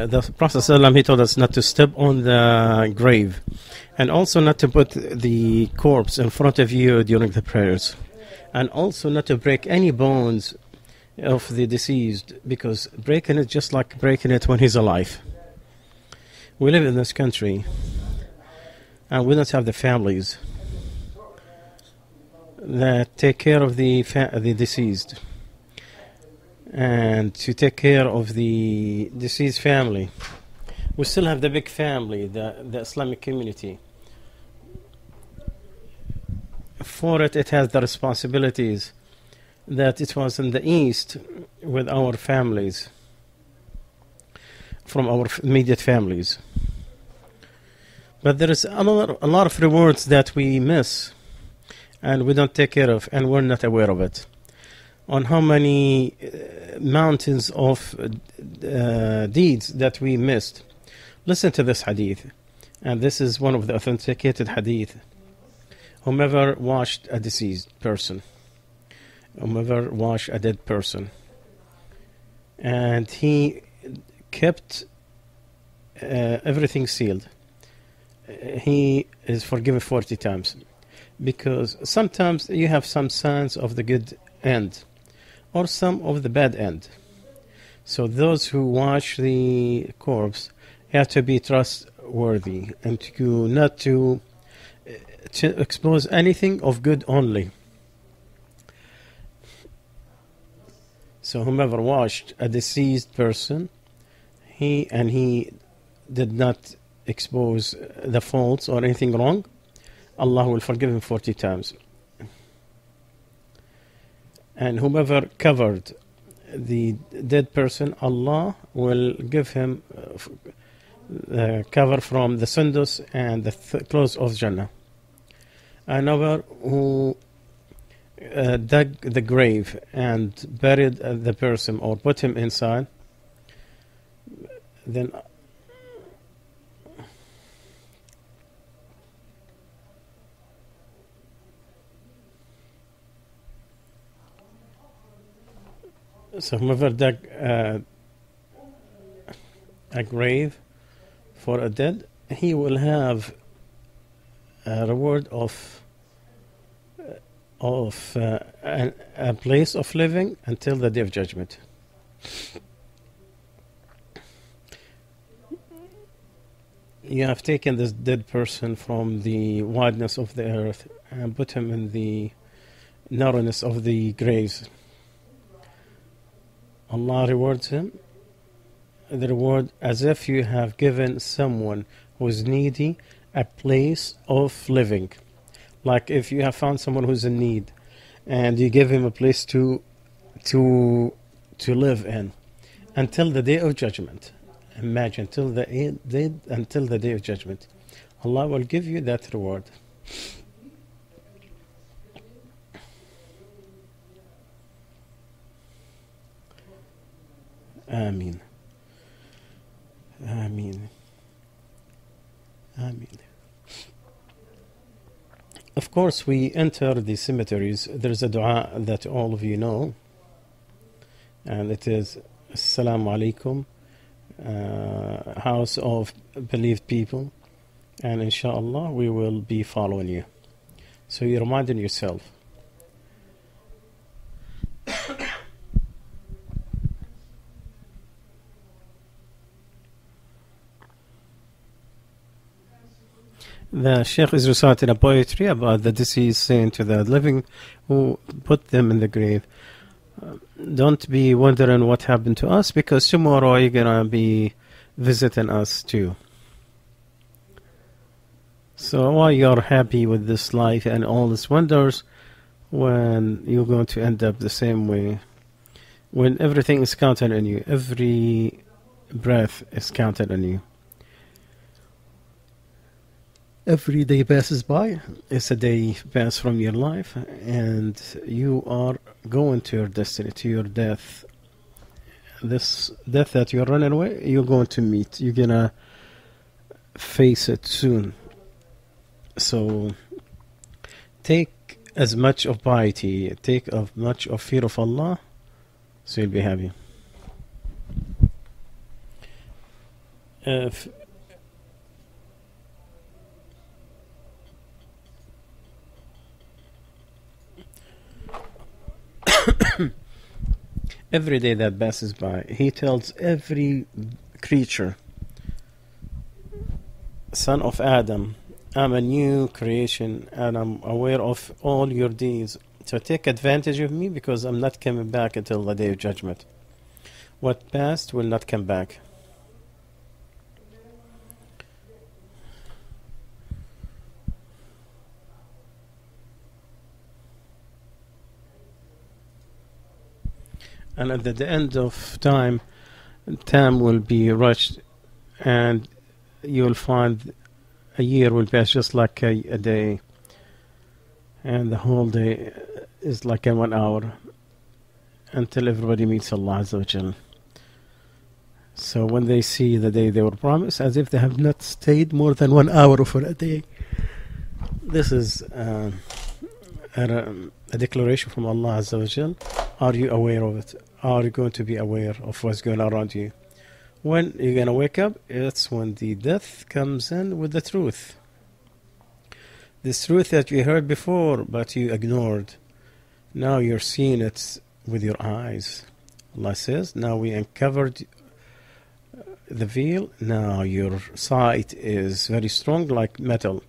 the Prophet ﷺ, he told us not to step on the grave, and also not to put the corpse in front of you during the prayers, and also not to break any bones of the deceased, because breaking it just like breaking it when he's alive. We live in this country, and we don't have the families that take care of the deceased, and to take care of the deceased family. We still have the big family, the Islamic community. For it, it has the responsibilities that it was in the East with our families, from our immediate families. But there is a lot of rewards that we miss, and we don't take care of, and we're not aware of it. On how many mountains of deeds that we missed. Listen to this hadith, and this is one of the authenticated hadith. Whomever washed a deceased person, whomever washed a dead person, and he kept everything sealed, he is forgiven 40 times. Because sometimes you have some signs of the good end, or some of the bad end. So those who wash the corpse have to be trustworthy, and not to expose anything of good only. So whomever washed a deceased person, he did not expose the faults or anything wrong, Allah will forgive him 40 times. And whomever covered the dead person, Allah will give him cover from the sundus and the clothes of Jannah. Another who dug the grave and buried the person or put him inside, then so whoever dug a grave for a dead, he will have a reward of a place of living until the day of judgment. You have taken this dead person from the wideness of the earth and put him in the narrowness of the graves. Allah rewards him the reward as if you have given someone who is needy a place of living. Like if you have found someone who's in need and you give him a place to live in until the day of judgment. Imagine until the day of judgment. Allah will give you that reward. Ameen. Ameen. Ameen. Of course, we enter the cemeteries. There's a dua that all of you know, and it is Assalamu alaikum, house of believed people, and inshallah we will be following you. So you're reminding yourself. The Sheikh is reciting a poetry about the deceased, saying to the living who put them in the grave, don't be wondering what happened to us, because tomorrow you're going to be visiting us too. So why you're happy with this life and all these wonders when you're going to end up the same way? When everything is counted on you, every breath is counted on you. Every day passes by, it's a day passed from your life, and you are going to your destiny, to your death. This death that you're running away, you're going to meet. You're going to face it soon. So take as much of piety, take as much of fear of Allah, so you'll be happy. If every day that passes by, he tells every creature, son of Adam, I'm a new creation and I'm aware of all your deeds. So take advantage of me because I'm not coming back until the day of judgment. What passed will not come back. And at the end of time will be rushed, and you'll find a year will pass just like a day, and the whole day is like a 1 hour until everybody meets Allah Azza wa Jal. So when they see the day they were promised, as if they have not stayed more than 1 hour for a day. This is a declaration from Allah Azza wa Jal. Are you aware of it? Are you going to be aware of what's going on around you? When you're going to wake up, it's when the death comes in with the truth. This truth that you heard before, but you ignored. Now you're seeing it with your eyes. Allah says, now we uncovered the veil. Now your sight is very strong like metal.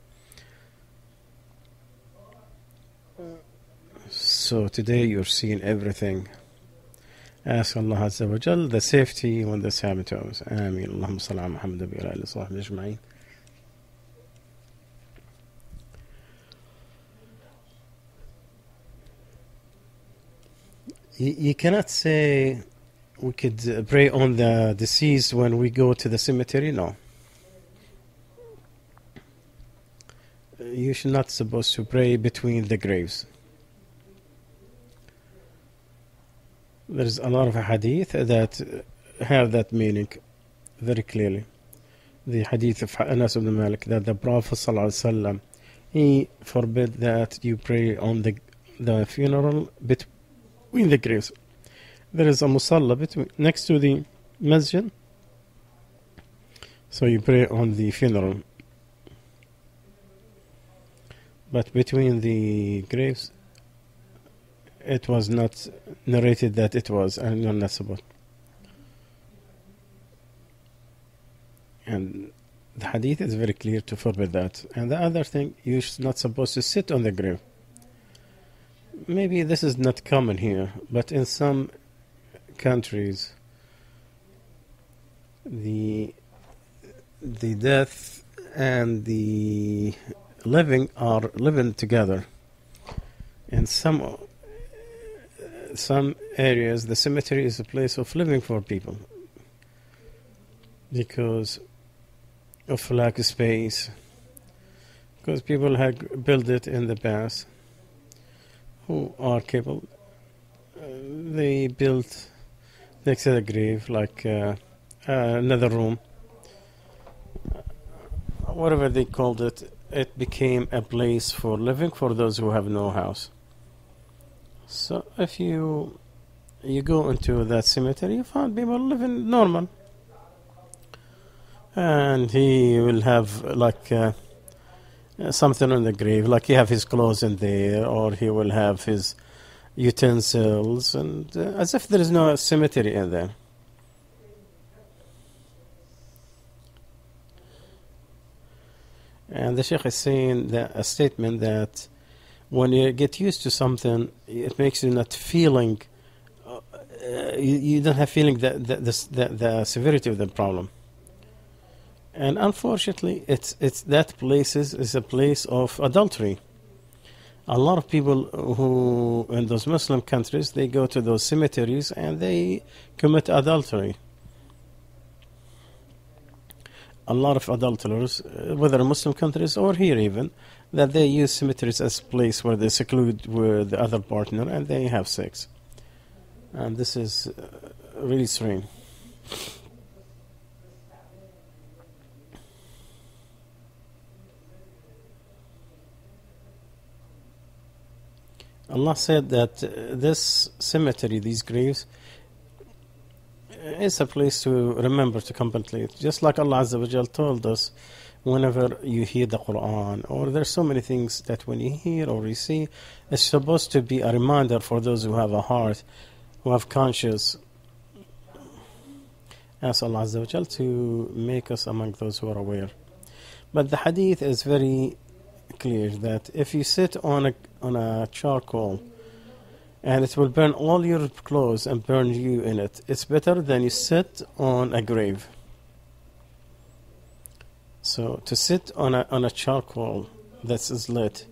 So today you're seeing everything. Ask Allah Azza wa Jal the safety when this happens to us. Ameen. Allahumma salli ala Muhammad wa ala alihi wa sahbihi ajma'in. You cannot say we could pray on the deceased when we go to the cemetery. No. You should not supposed to pray between the graves. There's a lot of hadith that have that meaning very clearly. The hadith of Anas ibn Malik that the Prophet Salah Al Sawy, he forbid that you pray on the funeral between the graves. There is a musalla next to the masjid, so you pray on the funeral. But between the graves, it was not narrated that it was, and you're not supposed. And the hadith is very clear to forbid that. And the other thing, you're not supposed to sit on the grave. Maybe this is not common here, but in some countries, the death and the living are living together. In some areas, the cemetery is a place of living for people because of lack of space, because people had built it in the past who are capable. They built next to the grave like another room, whatever they called it. It became a place for living for those who have no house. So if you go into that cemetery, you find people living normal, and he will have like something on the grave, like he have his clothes in there, or he will have his utensils, and as if there is no cemetery in there. And the Sheikh is saying a statement that when you get used to something, it makes you not feeling. You don't have feeling the severity of the problem. And unfortunately, it's that place is a place of adultery. A lot of people who in those Muslim countries, they go to those cemeteries and they commit adultery. A lot of adulterers, whether in Muslim countries or here even, that they use cemeteries as a place where they seclude with the other partner and they have sex. And this is really strange. Allah said that this cemetery, these graves, it's a place to remember to contemplate. Just like Allah Azza wa Jal told us, whenever you hear the Quran, or there's so many things that when you hear or you see, it's supposed to be a reminder for those who have a heart, who have conscience. Ask Allah Azza wa Jal to make us among those who are aware. But the hadith is very clear that if you sit on a charcoal and it will burn all your clothes and burn you in it, it's better than you sit on a grave. So to sit on a charcoal that's lit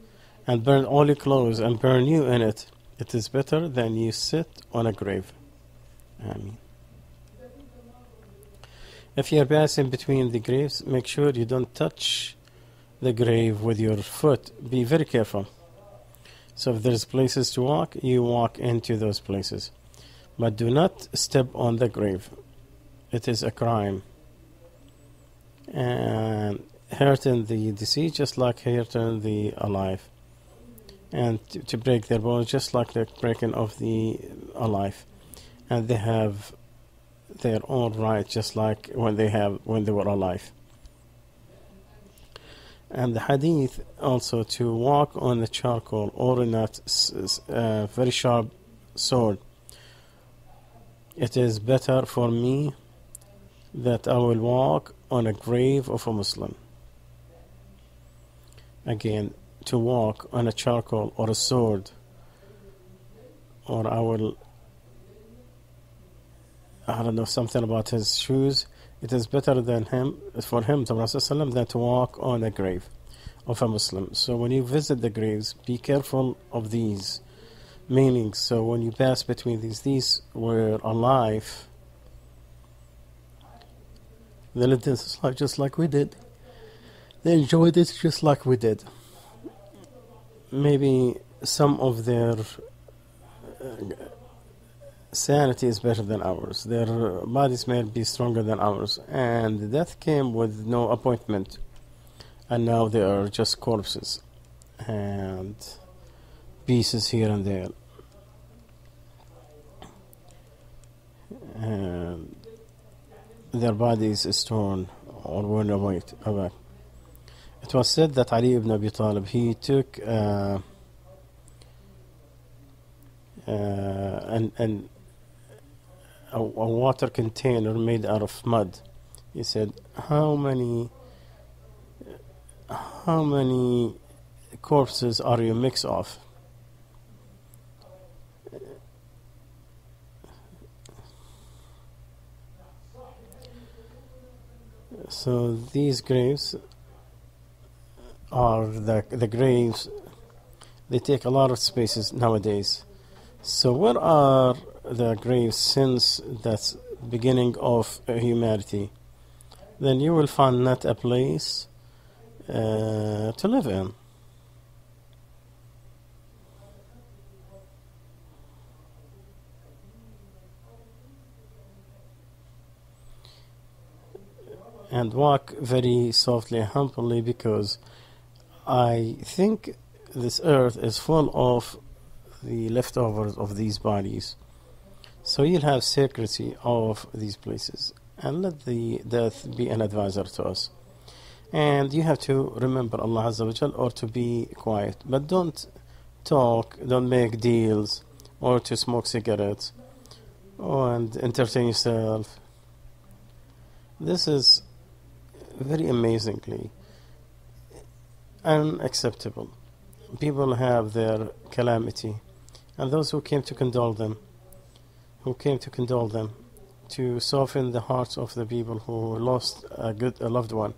and burn all your clothes and burn you in it, it is better than you sit on a grave. Ameen. If you are passing between the graves, make sure you don't touch the grave with your foot. Be very careful. So if there's places to walk, you walk into those places. But do not step on the grave. It is a crime. And hurting the deceased just like hurting the alive. And to break their bones just like the breaking of the alive. And they have their own right just like when they were alive. And the hadith also to walk on the charcoal or in a very sharp sword. It is better for me that I will walk on a grave of a Muslim. Again, to walk on a charcoal or a sword, or I don't know, something about his shoes. It is better for him, the Prophet, than to walk on a grave of a Muslim. So when you visit the graves, be careful of these meanings. So when you pass between these were alive. They lived this life just like we did. They enjoyed it just like we did. Maybe some of their sanity is better than ours. Their bodies may be stronger than ours. And death came with no appointment. And now they are just corpses. And pieces here and there. And their bodies is torn or worn away. It was said that Ali ibn Abi Talib, he took a water container made out of mud. He said, how many corpses are you mix of? So these graves are the graves, they take a lot of spaces nowadays. So where are the graves since the beginning of humanity? Then you will find not a place to live in. And walk very softly and humbly, because I think this earth is full of the leftovers of these bodies. So you'll have secrecy of these places, and let the death be an advisor to us. And you have to remember Allah Azza wa Jal, or to be quiet. But don't talk, don't make deals, or to smoke cigarettes, and entertain yourself. This is very amazingly unacceptable. People have their calamity, and those who came to condole them, to soften the hearts of the people who lost a loved one.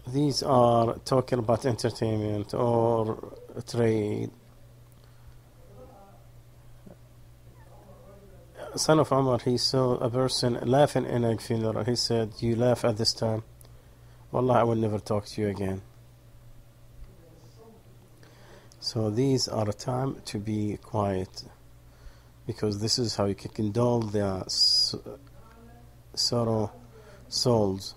These are talking about entertainment or trade. Son of Umar, he saw a person laughing in a funeral. He said, you laugh at this time? Wallah, I will never talk to you again. So these are a time to be quiet, because this is how you can condole the sorrow souls,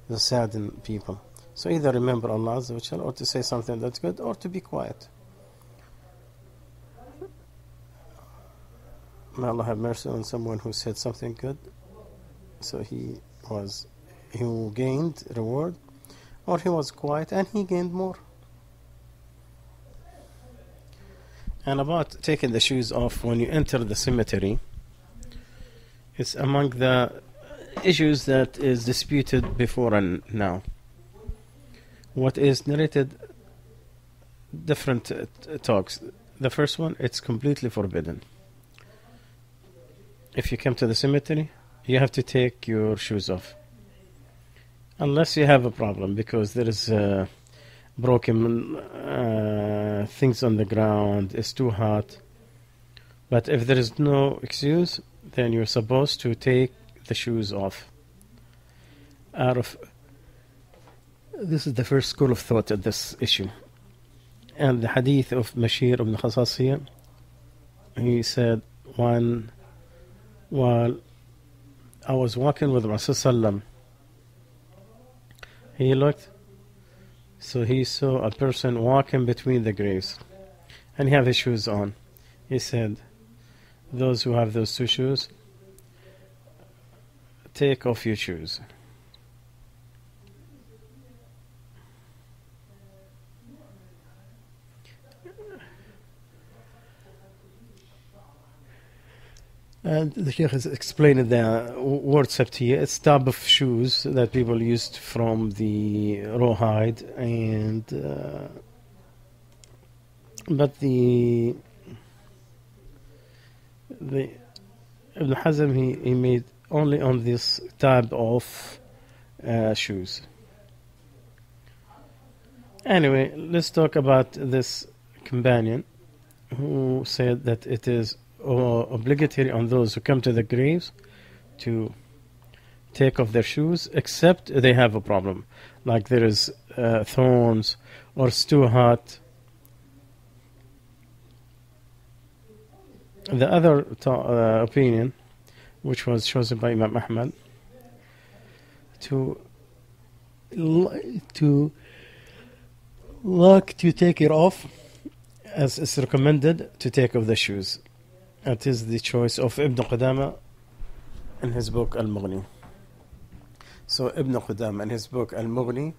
the saddened people. So either remember Allah Azza wa Jal, or to say something that's good, or to be quiet. may Allah have mercy on someone who said something good, so he gained reward, or he was quiet and he gained more. And about taking the shoes off when you enter the cemetery, it's among the issues that is disputed before and now. What is narrated, different talks. The first one, it's completely forbidden. If you come to the cemetery, you have to take your shoes off. Unless you have a problem, because there is broken things on the ground, it's too hot. But if there is no excuse, then you're supposed to take the shoes off. This is the first school of thought at this issue. And the hadith of Bashir ibn Khasasiyah, he said, while I was walking with Rasulullah, he looked, so he saw a person walking between the graves, and he had his shoes on. He said, those who have those two shoes, take off your shoes. And the Sheikh has explained the word sabtiya. It's type of shoes that people used from the rawhide, and but the Ibn Hazm he made only on this type of shoes. Anyway, let's talk about this companion who said that it is obligatory on those who come to the graves to take off their shoes, except they have a problem, like there is thorns or it's too hot. The other opinion, which was chosen by Imam Ahmad, to take it off, as is recommended to take off the shoes. It is the choice of Ibn Qudama in his book Al-Mughni. So Ibn Qudama in his book Al-Mughni,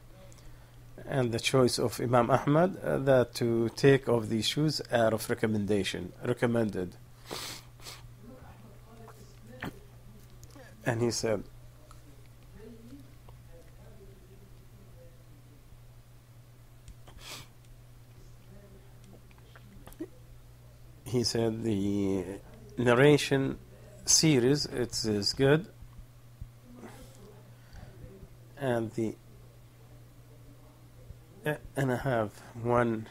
and the choice of Imam Ahmad, that to take off these shoes are of recommended. And he said, the narration series, it is good, and I have one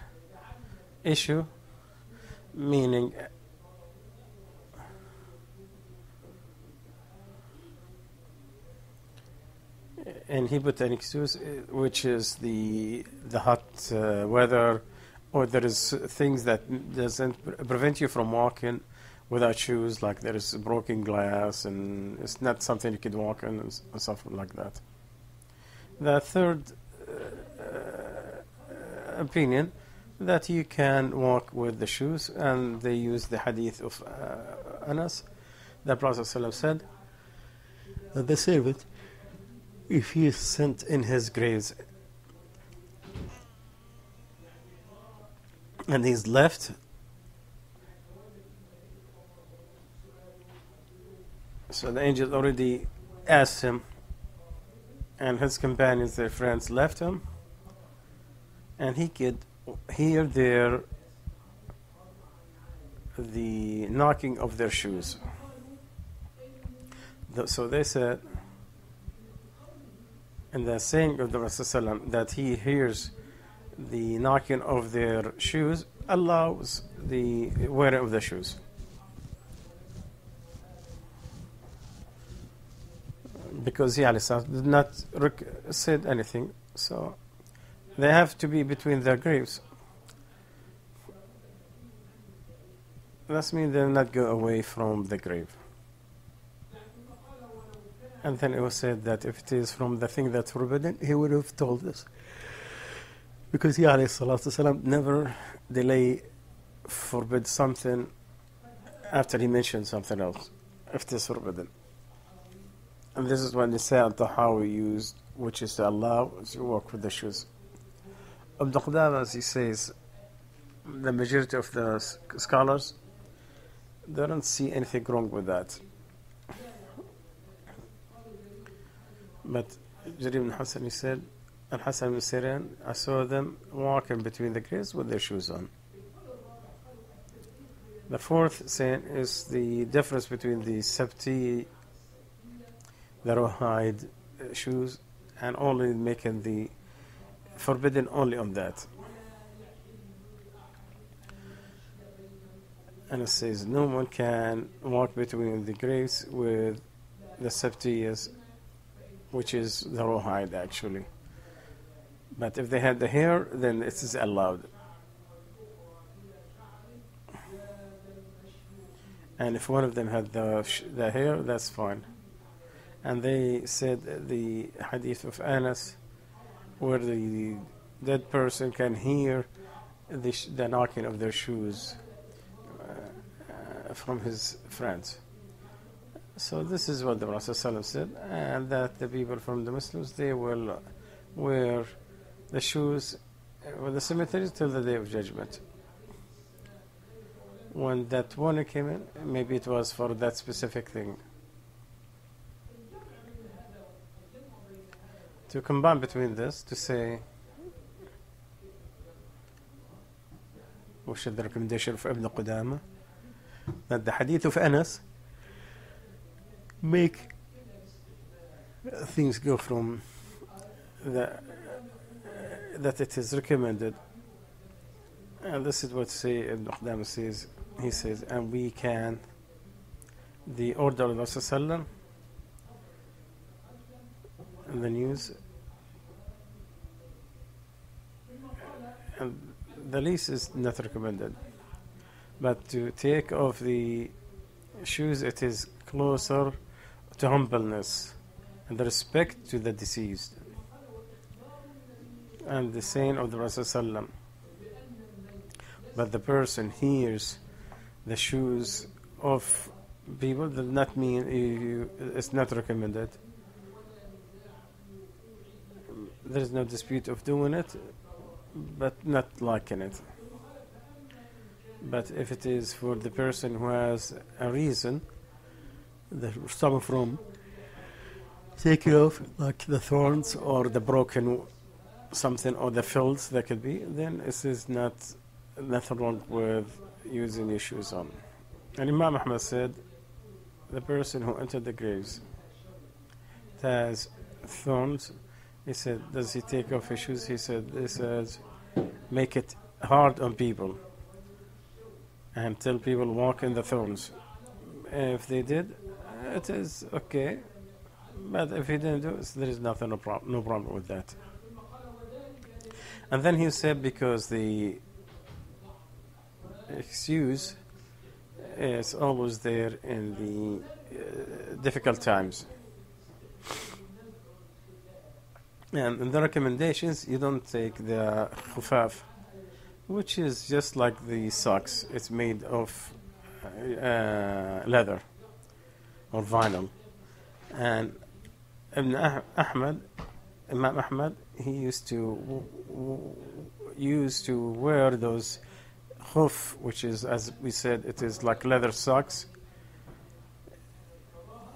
issue, meaning and he put an excuse, which is the hot weather, or there is things that doesn't prevent you from walking without shoes, like there is broken glass and it's not something you could walk in and stuff like that. The third opinion, that you can walk with the shoes, and they use the hadith of Anas. The Prophet ﷺ said that the servant, if he is sent in his graves and he's left, so the angel already asked him, and his companions, their friends, left him, and he could hear the knocking of their shoes. So they said, in the saying of the Rasul, that he hears the knocking of their shoes, allows the wearing of the shoes. Because he did not said anything, so they have to be between their graves. That means they will not go away from the grave. And then it was said that if it is from the thing that's forbidden, he would have told us. Because he ﷺ never forbid something after he mentioned something else, if it is forbidden. And this is when the Salah Al Sawy used, which is to allow to walk with the shoes. Ibn Qudama, as he says, the majority of the scholars, they don't see anything wrong with that. But Jarir ibn Hassan, he said, and Hassan ibn Sirin, I saw them walking between the graves with their shoes on. The fourth saying is the difference between the Sabti, the rawhide shoes, and only making the forbidden only on that. And it says no one can walk between the graves with the Sabtiyas, which is the rawhide actually. But if they had the hair, then it is allowed. And if one of them had the hair, that's fine. And they said the hadith of Anas, where the dead person can hear the knocking of their shoes from his friends. So this is what the Prophet ﷺ said, and that the people from the Muslims, they will wear the shoes with the cemeteries till the Day of Judgment. When that warning came in, maybe it was for that specific thing. To combine between this, to say, which is the recommendation of Ibn Qudama, that the hadith of Anas make things go from that it is recommended. And this is what Ibn Qudama says. He says, and we can, the order of Rasulullah in the news, and the least is not recommended. But to take off the shoes, it is closer to humbleness and the respect to the deceased. And the saying of the Rasulullah, but the person hears the shoes of people, does not mean it's not recommended. There is no dispute of doing it, but not liking it. But if it is for the person who has a reason, some from taking off, like the thorns or the broken something or the filth that could be, then it is nothing wrong with using your shoes on. And Imam Ahmad said, the person who entered the graves has thorns. He said, does he take off his shoes? He said, this says, make it hard on people and tell people walk in the thorns. If they did, it is okay. But if he didn't do it, there is no problem with that. And then he said, because the excuse is always there in the difficult times. And in the recommendations, you don't take the khufaf, which is just like the socks. It's made of leather or vinyl. And Imam Ahmad, he used to wear those khuf, which is, as we said, it is like leather socks.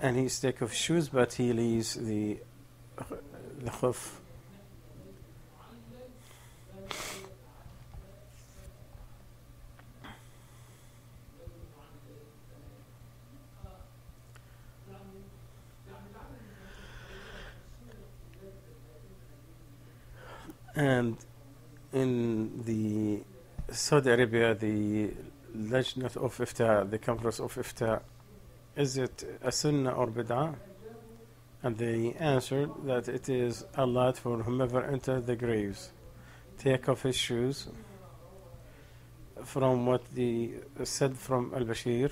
And he used to take off shoes, but he leaves the khuf. And in the Saudi Arabia, the Lajnat of Ifta, the Conference of Ifta, is it a sunnah or bid'ah? And they answered that it is allowed for whomever enters the graves, take off his shoes, from what they said from Al-Bashir.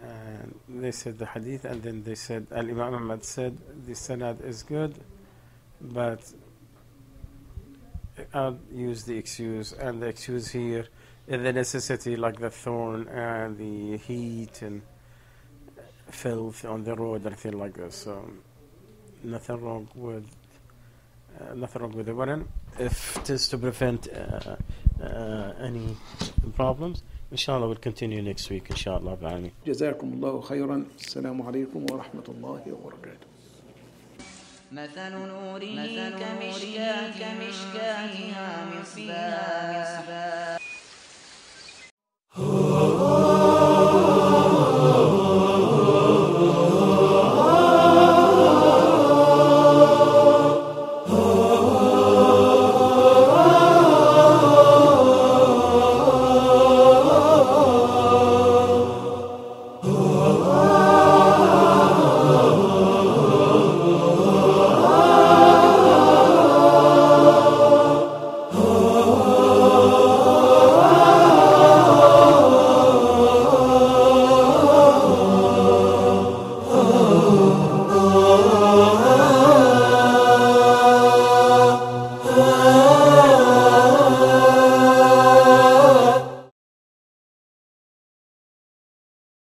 And they said the hadith, and then they said, Al-Imam Ahmad said, the sanad is good, but I'll use the excuse, and the excuse here the necessity like the thorn and the heat and filth on the road, anything like this. So nothing wrong with the wedding if it is to prevent any problems. Inshallah, we'll continue next week. Inshallah. جزاكم الله خيرا. السلام عليكم ورحمة الله وبركاته. مثل نوره كمشكاة فيها مصباح